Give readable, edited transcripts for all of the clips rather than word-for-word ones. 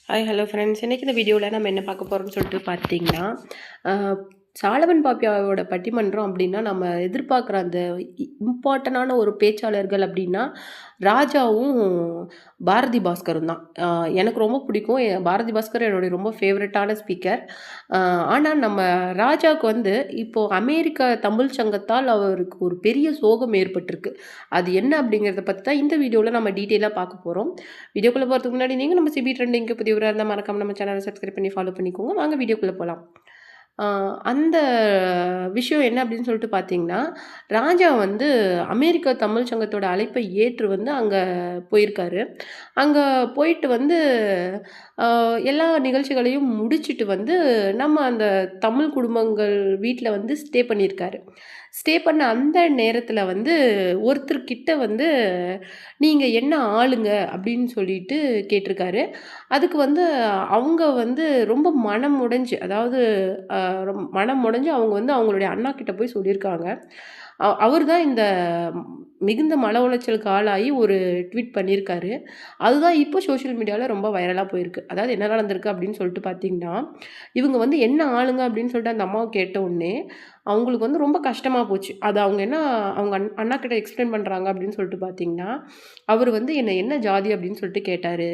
Hi hello friends. இன்றைக்கி இந்த வீடியோவில் நம்ம என்ன பார்க்க போகிறோம்னு சொல்லிட்டு பார்த்தீங்கன்னா, சாலமன் பாப்பியாவோட பட்டிமன்றம் அப்படின்னா நம்ம எதிர்பார்க்குற அந்த இம்பார்ட்டண்டான ஒரு பேச்சாளர்கள் அப்படின்னா ராஜாவும் பாரதி பாஸ்கரும் தான். எனக்கு ரொம்ப பிடிக்கும். பாரதி பாஸ்கர் என்னுடைய ரொம்ப ஃபேவரட்டான ஸ்பீக்கர். ஆனால் நம்ம ராஜாவுக்கு வந்து இப்போது அமெரிக்க தமிழ் சங்கத்தால் அவருக்கு ஒரு பெரிய சோகம் ஏற்பட்டிருக்கு. அது என்ன அப்படிங்கிறத பற்றி தான் இந்த வீடியோவில் நம்ம டீட்டெயிலாக பார்க்க போகிறோம். வீடியோக்குள்ளே போகிறதுக்கு முன்னாடி நீங்கள் நம்ம சிபி ட்ரெண்டிங்க்கு புதியவராக இருந்தால் மறக்காம நம்ம சேனலை சப்ஸ்கிரைப் பண்ணி ஃபாலோ பண்ணிக்கோங்க. வாங்க வீடியோக்குள்ளே போகலாம். அந்த விஷயம் என்ன அப்படின்னு சொல்லிட்டு பார்த்தீங்கன்னா, ராஜா வந்து அமெரிக்க தமிழ் சங்கத்தோட அழைப்பை ஏற்று வந்து அங்கே போயிருக்காரு. அங்கே போயிட்டு வந்து எல்லா நிகழ்ச்சிகளையும் முடிச்சுட்டு வந்து நம்ம அந்த தமிழ் குடும்பங்கள் வீட்டில் வந்து ஸ்டே பண்ணியிருக்காரு. ஸ்டே பண்ண அந்த நேரத்தில் வந்து ஒருத்தர்கிட்ட வந்து நீங்கள் என்ன ஆளுங்க அப்படின்னு சொல்லிட்டு கேட்டிருக்காரு. அதுக்கு வந்து அவங்க வந்து ரொம்ப மனம் உடைஞ்சு, அதாவது மனம் உடைஞ்சு அவங்க வந்து அவங்களுடைய அண்ணா கிட்ட போய் சொல்லியிருக்காங்க. அவர் தான் இந்த மிகுந்த மன உளைச்சலுக்கு ஆளாகி ஒரு ட்வீட் பண்ணியிருக்காரு. அதுதான் இப்போ சோஷியல் மீடியாவில் ரொம்ப வைரலாக போயிருக்கு. அதாவது என்ன நடந்திருக்கு அப்படின்னு சொல்லிட்டு பார்த்தீங்கன்னா, இவங்க வந்து என்ன ஆளுங்க அப்படின்னு சொல்லிட்டு அந்த அம்மாவை கேட்ட உடனே அவங்களுக்கு வந்து ரொம்ப கஷ்டமாக போச்சு. அது அவங்க என்ன அவங்க அண்ணா கிட்ட எக்ஸ்பிளைன் பண்ணுறாங்க அப்படின்னு சொல்லிட்டு பார்த்தீங்கன்னா, அவர் வந்து என்ன ஜாதி அப்படின்னு சொல்லிட்டு கேட்டார்.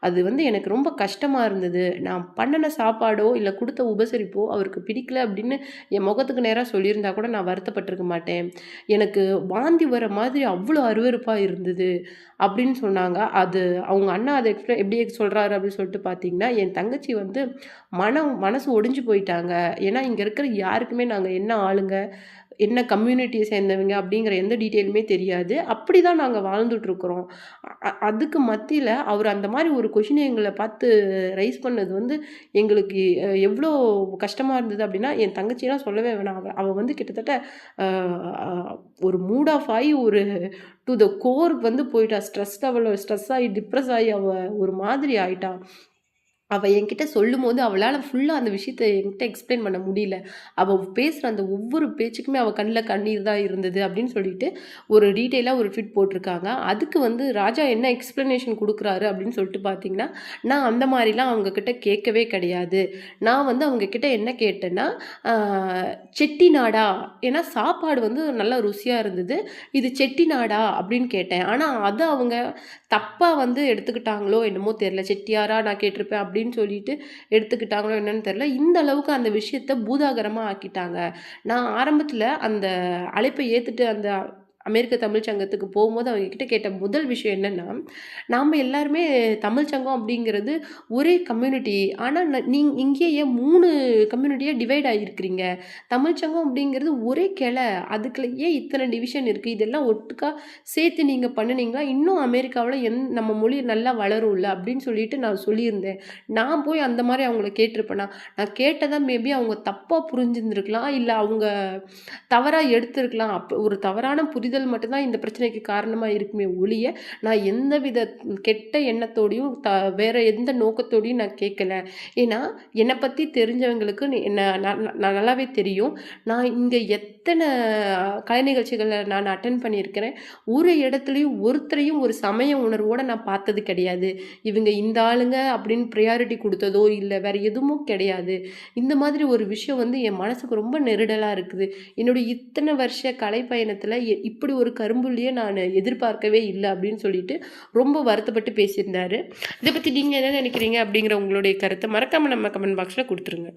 அது வந்து எனக்கு ரொம்ப கஷ்டமாக இருந்தது. நான் பண்ணின சாப்பாடோ இல்லை கொடுத்த உபசரிப்போ அவருக்கு பிடிக்கல அப்படின்னு என் முகத்துக்கு நேராக சொல்லியிருந்தா கூட நான் வருத்தப்பட்டிருக்க மாட்டேன். எனக்கு வாந்தி வர மாதிரி அவ்வளோ அருவருப்பாக இருந்தது அப்படின்னு சொன்னாங்க. அது அவங்க அண்ணா அதை எப்படி சொல்கிறாரு அப்படின்னு சொல்லிட்டு பார்த்தீங்கன்னா, என் தங்கச்சி வந்து மனசு ஒடிஞ்சு போயிட்டாங்க. ஏன்னா இங்கே இருக்கிற யாருக்குமே நாங்கள் என்ன ஆளுங்க, என்ன கம்யூனிட்டியை சேர்ந்தவங்க அப்படிங்கிற எந்த டீட்டெயிலுமே தெரியாது. அப்படி தான் நாங்கள் வாழ்ந்துட்டுருக்குறோம். அதுக்கு மத்தியில் அவர் அந்த மாதிரி ஒரு கொஷினை எங்களை பார்த்து ரைஸ் பண்ணது வந்து எங்களுக்கு எவ்வளோ கஷ்டமாக இருந்தது அப்படின்னா, என் தங்கச்சியெல்லாம் சொல்லவே வேணாம். அவள் வந்து கிட்டத்தட்ட ஒரு மூட் ஆஃப் ஆகி ஒரு டு த கோர் வந்து போயிட்டா. ஸ்ட்ரெஸ் ஆகி டிப்ரெஸ் ஆகி அவள் ஒரு மாதிரி ஆயிட்டா. அவள் என்கிட்ட சொல்லும்போது அவளால் ஃபுல்லாக அந்த விஷயத்த என்கிட்ட எக்ஸ்பிளைன் பண்ண முடியல. அவள் பேசுகிற அந்த ஒவ்வொரு பேச்சுக்குமே அவள் கண்ணில் கண்ணீர் தான் இருந்தது அப்படின்னு சொல்லிட்டு ஒரு டீட்டெயிலாக ஒரு ட்வீட் போட்டிருக்காங்க. அதுக்கு வந்து ராஜா என்ன எக்ஸ்ப்ளனேஷன் கொடுக்குறாரு அப்படின்னு சொல்லிட்டு பார்த்தீங்கன்னா, நான் அந்த மாதிரிலாம் அவங்கக்கிட்ட கேட்கவே கிடையாது. நான் வந்து அவங்கக்கிட்ட என்ன கேட்டேன்னா, செட்டிநாடா, ஏன்னா சாப்பாடு வந்து நல்லா ருசியாக இருந்தது. இது செட்டிநாடா அப்படின்னு கேட்டேன். ஆனால் அதை அவங்க தப்பாக வந்து எடுத்துக்கிட்டாங்களோ என்னமோ தெரியல. செட்டியாரா நான் கேட்டிருப்பேன் அப்படின்னு சொல்லிட்டு எடுத்துக்கிட்டாங்களோ என்னன்னு தெரியல. இந்த அளவுக்கு அந்த விஷயத்த பூதாகரமா ஆக்கிட்டாங்க. நான் ஆரம்பத்துல அந்த அழைப்பை ஏத்துட்டு அந்த அமெரிக்க தமிழ் சங்கத்துக்கு போகும்போது அவங்க கிட்ட கேட்ட முதல் விஷயம் என்னன்னா, நாம எல்லாருமே தமிழ் சங்கம் அப்படிங்கிறது ஒரே கம்யூனிட்டி. ஆனா நீங்க இங்கேயே 3 கம்யூனிட்டியா டிவைட் ஆகியிருக்கிறீங்க. தமிழ் சங்கம் அப்படிங்கிறது ஒரே கிளை. அதுக்குள்ள ஏன் இத்தனை டிவிஷன் இருக்கு? இதெல்லாம் ஒட்டுக்கா சேர்த்து நீங்க பண்ணுனீங்களா, இன்னும் அமெரிக்காவுல நம்ம மொழி நல்லா வளரும்ல அப்படின்னு சொல்லிட்டு நான் சொல்லியிருந்தேன். நான் போய் அந்த மாதிரி அவங்கள கேட்டிருப்பேனா? நான் கேட்டதா மேபி அவங்க தப்பா புரிஞ்சிருந்திருக்கலாம். இல்ல அவங்க தவறா எடுத்திருக்கலாம். ஒரு தவறான புரிதல் மட்டும் தான் இந்த பிரச்சனைக்கு காரணமா இருக்குமே ஒழிய, நான் எந்தவித கெட்ட எண்ணத்தோடையும் வேற எந்த நோக்கத்தோடையும் நான் கேட்கல. ஏன்னா, என்னை பத்தி தெரிஞ்சவங்களுக்கு நல்லாவே தெரியும். நான் இங்க எத்தனை கலை நிகழ்ச்சிகள நான் அட்டெண்ட் பண்ணியிருக்கிறேன். ஒரு இடத்துலயும் ஒருத்தரையும் ஒரு சமய உணர்வோட நான் பார்த்தது கிடையாது. இவங்க இந்த ஆளுங்க அப்படின்னு ப்ரையாரிட்டி குடுத்ததோ, இல்ல வேற எதுவும் கிடையாது. இந்த மாதிரி ஒரு விஷயம் வந்து என் மனசுக்கு ரொம்ப நெருடலா இருக்குது. என்னுடைய இத்தனை வருஷ கலை பயணத்துல இப்படி ஒரு கரும்புள்ளிய நான் எதிர்பார்க்கவே இல்ல அப்படின்னு சொல்லிட்டு ரொம்ப வருத்தப்பட்டு பேசியிருந்தாரு. இத பத்தி நீங்க என்ன நினைக்கிறீங்க அப்படிங்கிற உங்களுடைய கருத்தை மறக்காம நம்ம கமெண்ட் பாக்ஸ்ல குடுத்துருங்க.